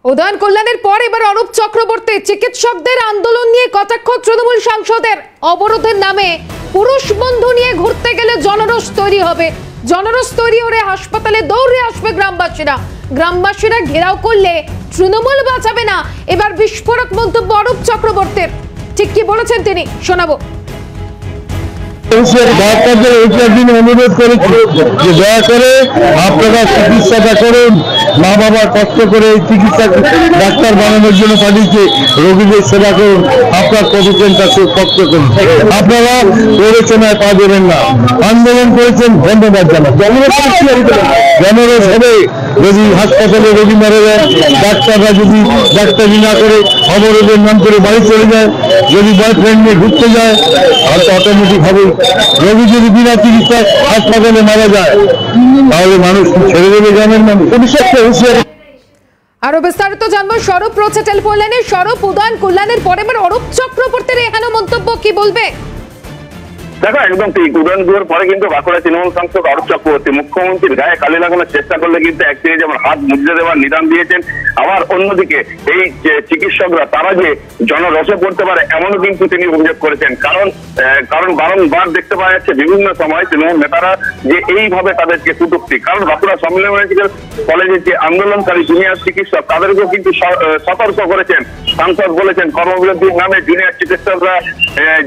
উদয়ন কল্যাণের পর এবার অরূপ চক্রবর্তী চিকিৎসকদের আন্দোলন নিয়ে কটাক্ষ তৃণমূল সাংসদের। অবরোধের নামে পুরুষ বন্ধু নিয়ে ঘুরতে গেলে জনরোষ তৈরি হবে। জনরোষ তৈরি হলে হাসপাতালে দৌড়ে আসবে গ্রামবাসীরা ঘেরাও করলে তৃণমূল বাঁচাবে না। এবার বিস্ফোরক মন্তব্য অরূপ চক্রবর্তীর। ঠিক কি বলেছেন তিনি, শোনাবো। অনুরোধ করেছি যে দয়া করে আপনারা চিকিৎসাটা করুন। মা বাবা কষ্ট করে এই চিকিৎসা ডাক্তার বানানোর জন্য পাঠিয়েছে, রোগীদের সেবা করুন, আপনার কবিতা কষ্ট করুন। আপনারা প্ররোচনায় পা দেবেন না। আন্দোলন করেছেন, ধন্যবাদ জানাই। জনরোষ হবে যদি হাসপাতালে রোগী মারা যায়, ডাক্তাররা যদি ডাক্তারি না করে অবরোধের নাম করে বাড়ি চলে যায়, যদি বয়ফ্রেন্ড নিয়ে ঘুরতে যায়, আর তো অটোমেটিক হবে। রোগী যদি বিনা চিকিৎসায় হাসপাতালে মারা যায় তাহলে মানুষ ছেড়ে দেবে গ্রামের মানুষ। আরো বিস্তারিত জানবো স্বরূপ রয়েছে টেলিফোন লাইনে। স্বরূপ, উদয়ন কল্যাণের পরে এবার অরূপ চক্রবর্তীর এহেন মন্তব্য, কি বলবে? দেখো, একদম ঠিক। উদয়নপুরের পরে কিন্তু বাঁকুড়া তৃণমূল সাংসদ অরূপ চক্রবর্তী মুখ্যমন্ত্রীর গায়ে কালি লাগানোর চেষ্টা করলে কিন্তু একদিকে যেমন হাত মুদ্রে দেওয়ার নিদান দিয়েছেন, আবার অন্যদিকে এই চিকিৎসকরা তারা যে জনরসে পড়তে পারে এমনও কিন্তু তিনি অভিযোগ করেছেন। কারণ বারংবার দেখতে পাওয়া যাচ্ছে বিভিন্ন সময় তৃণমূল নেতারা যে এইভাবে তাদেরকে কটূক্তি। কারণ বাঁকুড়া সম্মেলন মেডিকেল কলেজের যে আন্দোলনকারী জুনিয়র চিকিৎসক তাদেরকেও কিন্তু সতর্ক করেছেন। সাংসদ বলেছেন কর্মবিরতির নামে জুনিয়র চিকিৎসকরা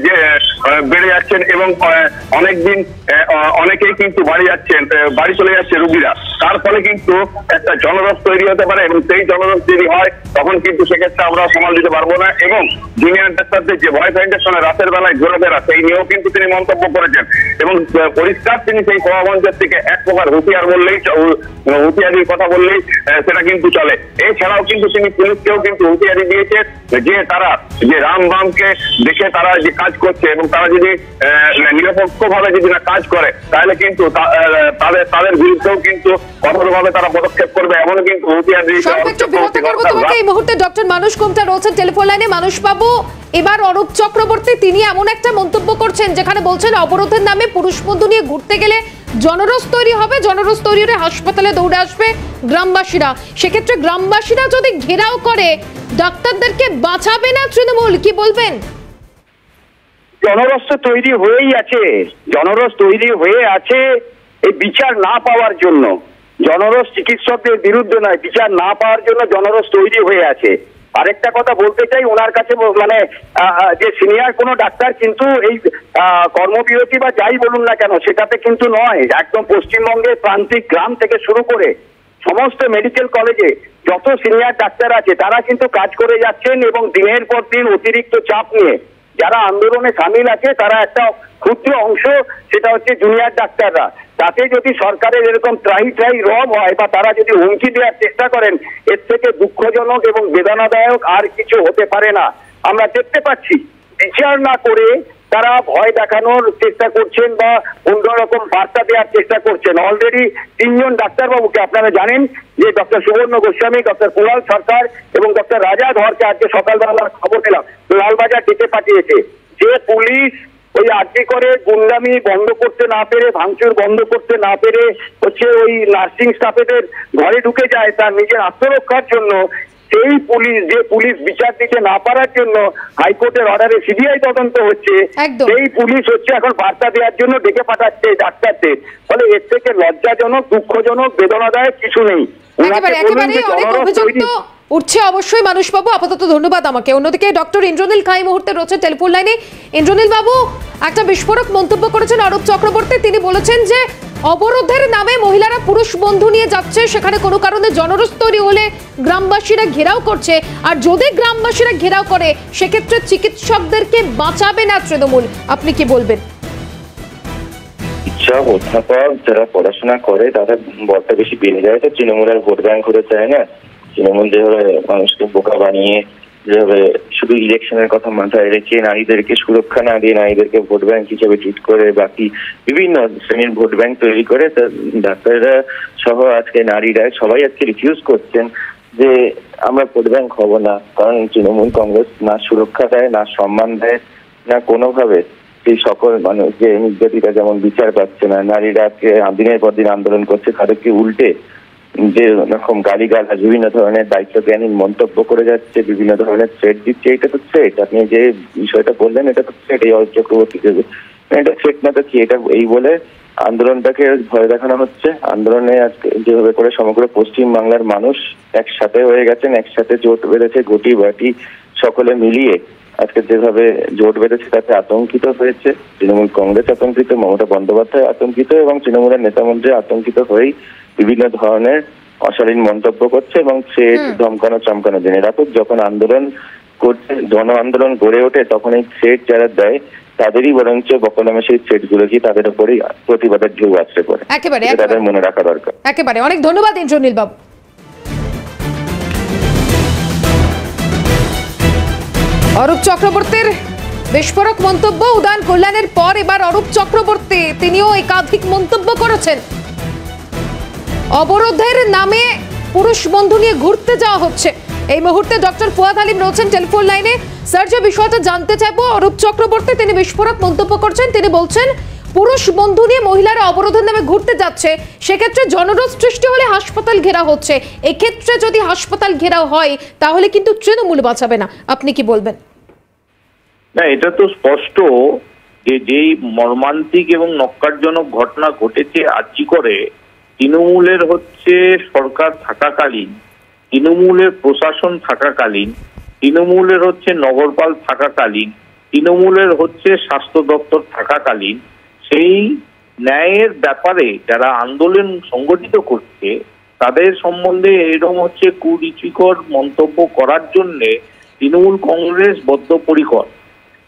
যে বেড়ে যাচ্ছেন এবং অনেকেই কিন্তু বাড়ি চলে যাচ্ছে রোগীরা। তার ফলে কিন্তু একটা জনরস তৈরি হতে পারে এবং সেই জনরস যদি হয় তখন কিন্তু সেক্ষেত্রে আমরা সামাল দিতে পারবো না। এবং জুনিয়র ডাক্তারদের যে ভয়ফাইন্ডের সঙ্গে রাতের বেলায় ঘোরাফেরা, সেই নিয়েও কিন্তু তিনি মন্তব্য করেছেন এবং পরিষ্কার তিনি সেই সভামঞ্চের থেকে এক প্রকার হুঁশিয়ারির কথা বললেই সেটা কিন্তু চলে। এছাড়াও কিন্তু তিনি পুলিশকেও কিন্তু হুঁশিয়ারি দিয়েছেন যে তারা যে রাম বামকে দেখে তারা যে কাজ করছে এবং তারা যদি নিরপেক্ষ ভাবে যদি না কাজ করে তাহলে কিন্তু তাদের বিরুদ্ধেও কিন্তু কঠোরভাবে তারা পদক্ষেপ করবে, এমনও কিন্তু হুঁশিয়ারি। এই মুহূর্তে ডক্টর মানুষ কুমটা রয়েছেন টেলিফোন লাইনে। মানুষ বাবু, এবার অরূপ চক্রবর্তী তিনি এমন একটা মন্তব্য করছেন যেখানে বলছেন অবরোধের নামে পুরুষ বন্ধু নিয়ে ঘুরতে গেলে জনরোষ তৈরি হবে, জনরোষ তৈরি হলে হাসপাতালে দৌড়ে আসবে গ্রামবাসীরা। সেক্ষেত্রে গ্রামবাসীরা যদি ঘেরাও করে ডাক্তারদেরকে বাঁচাবে না তৃণমূল, কি বলবেন? জনরস তৈরি হয়েই আছে, জনরস তৈরি হয়ে আছে এই বিচার না পাওয়ার জন্য। জনরস চিকিৎসকদের বিরুদ্ধে নয়, বিচার না পাওয়ার জন্য জনরস তৈরি হয়ে আছে। আরেকটা কথা বলতে চাই, ওনার কাছে মানে যে সিনিয়র কোনো ডাক্তার কিন্তু এই কর্মবিরতি বা যাই বলুন না কেন সেটাতে কিন্তু নয়। একদম পশ্চিমবঙ্গের প্রান্তিক গ্রাম থেকে শুরু করে সমস্ত মেডিকেল কলেজে যত সিনিয়র ডাক্তার আছে তারা কিন্তু কাজ করে যাচ্ছেন এবং দিনের পর দিন অতিরিক্ত চাপ নিয়ে যারা আন্দোলনে সামিল আছে তারা একটা ক্ষুদ্র অংশ, সেটা হচ্ছে জুনিয়র ডাক্তাররা। তাতে যদি সরকারের এরকম ত্রাহি রব হয় বা তারা যদি হুমকি দেওয়ার চেষ্টা করেন, এর থেকে দুঃখজনক এবং বেদনাদায়ক আর কিছু হতে পারে না। আমরা দেখতে পাচ্ছি বিচার না করে তারা ভয় দেখানোর চেষ্টা করছেন বা অন্যরকম বার্তা দেওয়ার চেষ্টা করছেন। অলরেডি 3 জন ডাক্তারবাবুকে আপনারা জানেন যে ডক্টর সুবর্ণ গোস্বামী, ডক্টর কুণাল সরকার এবং ডক্টর রাজা ধরকে আজকে সকালবেলা খবর পেলাম লালবাজার ডেকে পাঠিয়েছে। যে পুলিশ ওই আর্জি করে গুন্ডামি বন্ধ করতে না পেরে, ভাঙচুর বন্ধ করতে না পেরে হচ্ছে ওই নার্সিং স্টাফেদের ঘরে ঢুকে যায় তার নিজের আত্মরক্ষার জন্য, সেই পুলিশ যে পুলিশ বিচার দিতে না পারার জন্য হাইকোর্টের অর্ডারে সিবিআই তদন্ত হচ্ছে, সেই পুলিশ হচ্ছে এখন বার্তা দেওয়ার জন্য ডেকে পাঠাচ্ছে ডাক্তারদের। ফলে এর থেকে লজ্জাজনক, দুঃখজনক, বেদনাদায়ক কিছু নেই। উঠছে অবশ্যই মানুষবাবু, আপাতত ধন্যবাদ আমাকে। অন্যদিকে ডক্টর ইন্দ্রনীল খাঁ এই মুহূর্তে রয়েছে টেলিফোন লাইনে। ইন্দ্রনীল বাবু, একটা বিস্ফোরক মন্তব্য করেছেন অরূপ চক্রবর্তী। তিনি বলেছেন যে অবরোধের নামে মহিলারা পুরুষ বন্ধু নিয়ে যাচ্ছে, সেখানে কোনো কারণে জনরোষ তৈরি হলে গ্রামবাসীরা ঘেরাও করছে, আর যদি গ্রামবাসীরা ঘেরাও করে সেক্ষেত্রে চিকিৎসকদেরকে বাঁচাবে না তৃণমূল। আপনি কি বলবেন? সব অধ্যাপক যারা পড়াশোনা করে তারা বলটা বেশি বেড়ে যায়, তো তৃণমূলের ভোট ব্যাংক হতে চায় না। তৃণমূল যেভাবে মানুষকে বোকা বানিয়ে, যেভাবে শুধু ইলেকশনের কথা মাথায় রেখে নারীদেরকে সুরক্ষা না দিয়ে নারীদেরকে ভোট ব্যাংক হিসেবে ট্রিট করে বাকি বিভিন্ন শ্রেণীর ভোট ব্যাংক তৈরি করে, ডাক্তাররা সহ আজকে নারীরা সবাই আজকে রিফিউজ করছেন যে আমরা ভোট ব্যাংক হব না। কারণ তৃণমূল কংগ্রেস না সুরক্ষা দেয়, না সম্মান দেয়, না কোনোভাবে সেই সকল মানুষ যে নির্যাতিতা যেমন বিচার পাচ্ছে না, নারীরা দিনের পর দিন আন্দোলন করছে তাদেরকে উল্টে যে রকম গালিগালাজ, বিভিন্ন ধরনের দায়িত্বজ্ঞানহীন মন্তব্য করে যাচ্ছে, বিভিন্ন ধরনের থ্রেট দিচ্ছে, এটা তো থ্রেট। আপনি যে বিষয়টা বললেন এটা তো থ্রেট। এই অরূপ চক্রবর্তী এটা থ্রেট না তো কি? এটা এই বলে আন্দোলনটাকে ভয় দেখানো হচ্ছে। আন্দোলনে আজকে যেভাবে করে সমগ্র পশ্চিম বাংলার মানুষ একসাথে হয়ে গেছেন, একসাথে জোট বেঁধেছে, গটি বাটি সকলে মিলিয়ে আজকে যেভাবে জোট বেঁধেছে তাতে আতঙ্কিত হয়েছে। তৃণমূল কংগ্রেস আতঙ্কিত, মমতা বন্দ্যোপাধ্যায় আতঙ্কিত এবং তৃণমূলের নেতামন্ত্রী আতঙ্কিত হয়েই বিভিন্ন ধরনের অশালীন মন্তব্য করছে এবং সে ধমকানো চমকানো জেনে রাখুক। যখন আন্দোলন করছে, জন আন্দোলন গড়ে ওঠে, তখন এই থ্রেট যারা দেয় তাদেরই বরঞ্চ বকলমে সেই থ্রেট গুলো কি তাদের উপরই প্রতিবাদের ঢেউ আছড়ে পড়ে। একেবারে তাদের মনে রাখা দরকার। একেবারে অনেক ধন্যবাদ ইন্দ্রনীল বাবু। অরূপ চক্রবর্তীর বিস্ফোরক মন্তব্য, উদয়ন কল্যাণের পর এবার অরূপ চক্রবর্তী তিনিও একাধিক মন্তব্য করেছেন। অবরোধের নামে পুরুষ বন্ধু নিয়ে ঘুরতে যাওয়া হচ্ছে। এই মুহূর্তে ডক্টর ফুয়াদ হালিম রয়েছেন টেলিফোন লাইনে। স্যার, যে বিষয়টা জানতে চাইবো, অরূপ চক্রবর্তী তিনি বিস্ফোরক মন্তব্য করছেন। তিনি বলছেন পুরুষ বন্ধু নিয়ে মহিলারা অবরোধের নামে ঘুরতে যাচ্ছে, সেক্ষেত্রে জনরোষ সৃষ্টি হলে হাসপাতাল ঘেরা হচ্ছে। এক্ষেত্রে যদি হাসপাতাল ঘেরাও হয় তাহলে কিন্তু তৃণমূল বাঁচাবে না। আপনি কি বলবেন? না, এটা তো স্পষ্ট যে যেই মর্মান্তিক এবং নক্কারজনক ঘটনা ঘটেছে আর্জিকরে, তৃণমূলের হচ্ছে সরকার থাকাকালীন, তৃণমূলের প্রশাসন থাকাকালীন, তৃণমূলের হচ্ছে নগরপাল থাকাকালীন, তৃণমূলের হচ্ছে স্বাস্থ্য দপ্তর থাকাকালীন সেই ন্যায়ের ব্যাপারে যারা আন্দোলন সংগঠিত করছে তাদের সম্বন্ধে এরকম হচ্ছে কুরুচিকর মন্তব্য করার জন্যে তৃণমূল কংগ্রেস বদ্ধপরিকর।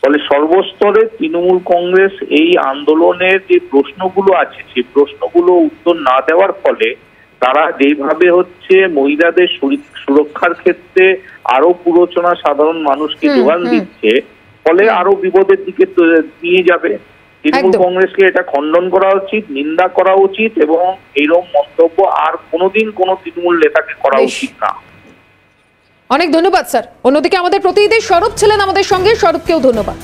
ফলে সর্বস্তরে তৃণমূল কংগ্রেস এই আন্দোলনের যে প্রশ্নগুলো আছে সেই প্রশ্নগুলো উত্তর না দেওয়ার ফলে তারা যেভাবে হচ্ছে মহিলাদের সুরক্ষার ক্ষেত্রে আরো প্ররোচনা সাধারণ মানুষকে যোগান দিচ্ছে, ফলে আরো বিপদের দিকে নিয়ে যাবে। তৃণমূল কংগ্রেসকে এটা খণ্ডন করা উচিত, নিন্দা করা উচিত এবং এইরকম মন্তব্য আর কোনোদিন কোনো তৃণমূল নেতাকে করা উচিত না। অনেক ধন্যবাদ স্যার। অন্যদিকে আমাদের প্রতিনিধি স্বরূপ ছিলেন আমাদের সঙ্গে। স্বরূপকেও ধন্যবাদ।